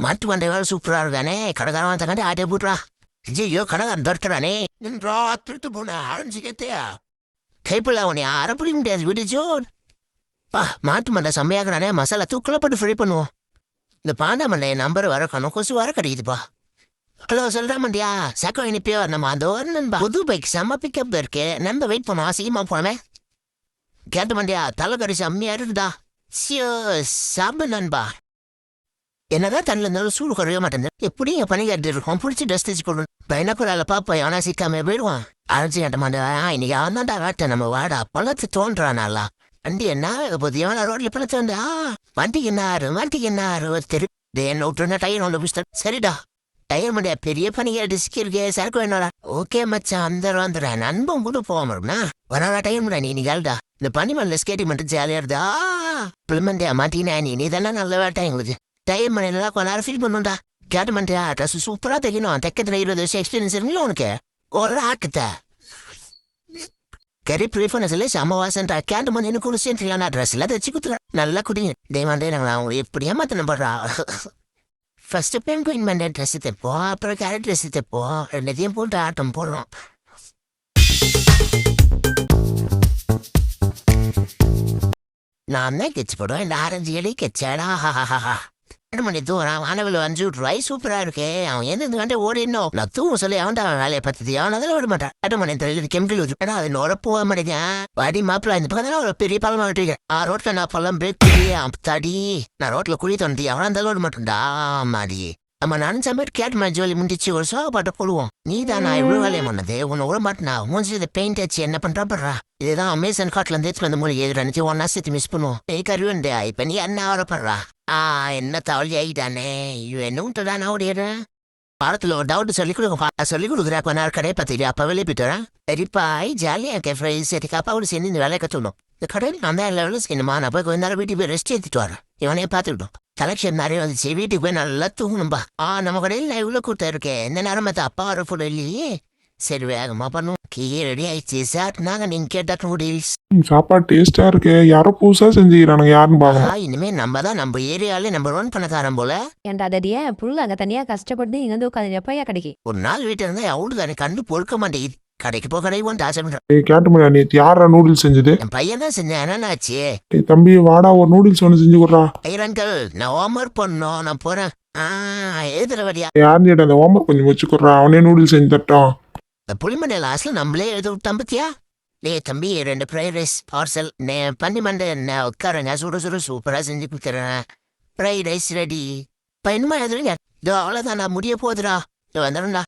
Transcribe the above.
மாட்டு வண்டை வேலை சூப்பரா இருக்கானே. கடைக்காரன் வந்தாண்டி ஆட்டே போட்டுறா. ஐயோ கடைக்காரன் தடுத்துறானே. நின்றா திருட்டு போன அரைஞ்சிக்கத்தையா கைப்பிள்ள அவனை அரை பிடிக்க முடியாது விடுச்சோ. மாட்டு மண்டை செம்மையாக்குறானே. மசாலா தூக்கல போட்டு ஃப்ரை பண்ணுவோம். இந்த பாண்டா மண்டை நம்பர் வர கணும் கொசு வர கிடைக்குதுப்பா. ஹலோ சொல்றா மண்டியா சக்கோ இனிப்பியோ நம்ம அந்த ஒரு நண்பா புது பைக் செம்ம பிக்கப் இருக்கு. நம்ம வெயிட் பண்ணுவோம் சீக்கிரமா போனமே. கேட்ட மண்டியா தலைக்கறி செம்மையா இருக்குதா. சியோ சாப்பிடு நண்பா. என்னதான் தண்ணில் இருந்தாலும் சூடு குறைய மாட்டேன். எப்படி என் பணி கேட்டு இருக்கோம் பிடிச்சி ட்ரெஸ் தைச்சு கொடுக்கணும். பையனக்குறால பாப்பா எவனா சிக்காம போயிடுவான். அரைச்சி கேட்ட மாட்டா இன்னைக்கு அவன் தான்டா வேட்டை நம்ம வாடா பழத்து தோன்றானாலா. வண்டி என்ன போது எவனா ரோட்ல பழத்து வந்தா வண்டிக்கு என்ன தெரு என்ன விட்டுருந்தா டயர் ஒன்று புடிச்சிட்டேன். சரிடா டயர் முடியா பெரிய பணியா டிஸ்க் இருக்கே சரக்கு வேணாடா. ஓகே மச்சான் வந்துடுறேன் நண்பன் கூட போக முடியும்னா வராடா டயர் முடியா நீ கேள்டா. இந்த பனி மண்ணில் ஸ்கேட்டிங் மட்டும் ஜாலியா இருந்தா பிள்ளைமண்டியா மாட்டினா நீ தானே நல்ல வேட்டா எங்களுக்கு. டயர் மணிலாம் கொஞ்ச நேரம் ஃபீல் பண்ணுண்டா. கேட்ட மாட்டியா ட்ரெஸ் சூப்பரா தைக்கணும். தைக்கிறதுல 20 வருஷம் எக்ஸ்பீரியன்ஸ் இருக்குல்ல உனக்கு. ஒரு ஆக்கத்த கறி ப்ரீஃபர்னஸ்ல சமவாசன்றா. கேட்ட மணி எனக்கு ஒரு சேர்ந்துலாம் நான் ட்ரெஸ் எல்லாம் தைச்சு கொடுத்துறேன். நல்லா குடிங்க டேமாண்டே நாங்கள் அவங்க எப்படியா மாற்ற நம்புறா. ஃபர்ஸ்ட் பெண்குயின் மண்டே ட்ரெஸ் தைப்போம் அப்புறம் கேரட் ட்ரெஸ் தைப்போம். ரெண்டுத்தையும் போட்டு ஆட்டம் போடுறோம். நான் தான் கெச்சு போடுவேன். இந்த ஆரஞ்சு எலி கெச்சாடா. 2 மணி தூரம் வானவில் 5 ரூபாய் சூப்பரா இருக்கே. அவன் எந்த வந்து ஓடினோம் நான் தூங்க சொல்லி அவன்டா வேலையை பத்தி அவன் அதில் விட மாட்டான். 2 மணி தொழில் கெமிக்கல் வச்சுட்டா அது நோட போக மாட்டேங்க. வாடி மாப்பிள்ள இந்த பக்கம் ஒரு பெரிய பழமா விட்டுருக்கேன். ரோட்ல நான் பழம் பிரேக் தடி நான் ரோட்ல குழி தோண்டி அவன் அந்த விட மாட்டேன்டா மாடி. நம்ம நினைச்ச மாதிரி கேட் மாதிரி ஜோலி முடிச்சு ஒரு சோகப்பாட்டை போடுவோம். நீ தான் நான் இவ்வளவு வேலையை பண்ணது உன்னை விட மாட்டேனா. மூஞ்சி இதை பெயிண்ட் ஆச்சு என்ன பண்றா பண்றா. இதுதான் அமேசான் காட்டுல இருந்து எடுத்து வந்த மூலிகை எதிர்த்து ஒன்னா சேர்த்து மிஸ் பண்ணுவோம். கருவண்டா இப்ப நீ என்ன ஆரப்படுறா. என்ன தவளி ஆகிட்டானே என்ன விட்டுதான் நான் ஓடிடுறேன். பாடத்துல ஒரு டவுட் சொல்லி கொடுக்குறா கொஞ்ச நேரம் கடையை பார்த்துட்டு அப்ப வெளியே போயிட்டுறேன். சரிப்பாய் ஜாலியா இருக்கேன் ஃப்ரைஸ் சரி அப்பாவோட சேர்ந்து இந்த வேலையை கற்றுணும். இந்த கடையில் நான் தான் லெவலில் செய்யணுமா. நான் போய் கொஞ்ச நேரம் வீட்டுக்கு போய் ரெஸ்ட் எடுத்துட்டு வரேன். இவனையே பார்த்துக்கிட்டோம். கலெக்ஷன் நிறைய வந்துச்சு வீட்டுக்கு போய் நல்லா தூங்கணும்பா. நம்ம கடையில் நான் இவ்வளோ கூட்டம் இருக்கேன். இந்த நேரம் பார்த்து அப்பா வர ஃபுட் இல்லையே. சரி வேகமா பண்ணும். கீழே ரெடி ஆயிடுச்சு சார். நீங்க கேட்ட நூடில்ஸ் சாப்பாடு டேஸ்டா இருக்கு. யாரோ புதுசா செஞ்சுக்கிறானுங்க யாருன்னு பாக்கலாம். இனிமே நம்ம தான் நம்ம ஏரியாலே நம்பர் 1 பண்ணக்காரன் போல. ஏன்டா அதடியே புல் அங்க தனியா கஷ்டப்பட்டு இங்க வந்து உட்காந்து எப்பயா கிடைக்கு. ஒரு நாள் வீட்டுல இருந்தா அவ்வளவு தானே கண்டு பொறுக்க மாட்டேங்குது. கடைக்கு போ கடை ஒன்று ஆசைப்படுறேன். கேட்டு முடியா நேற்று யாரா நூடுல்ஸ் செஞ்சது. என் பையன் தான் செஞ்சேன். என்னன்னாச்சு தம்பி வாடா ஒரு நூடுல்ஸ் ஒன்று செஞ்சு கொடுறா. ஐயரங்கல் நான் ஹோம்ஒர்க் பண்ணோம் நான் போறேன். எழுதுற வரியா யாருன்னு கேட்ட அந்த ஹோம்ஒர்க் கொஞ்சம் வச்சு கொடுறா. அவனே நூடுல்ஸ் செஞ்சு தட்டோம். இந்த புளிமண்டை லாஸ்ட்ல நம்மளே எழுத விட்டான் பத்தியா. தம்பி 2 ஃப்ரைட் ரைஸ் பார்சல் பண்ணி மண்டை என்ன உட்காருங்க சுட சூப்பரா செஞ்சு கொடுத்துறேன். Fried rice ready. பையனுமா எதுவும் அவ்வளோதான் நான் முடிய போகுதுடா. வந்துடும்டா.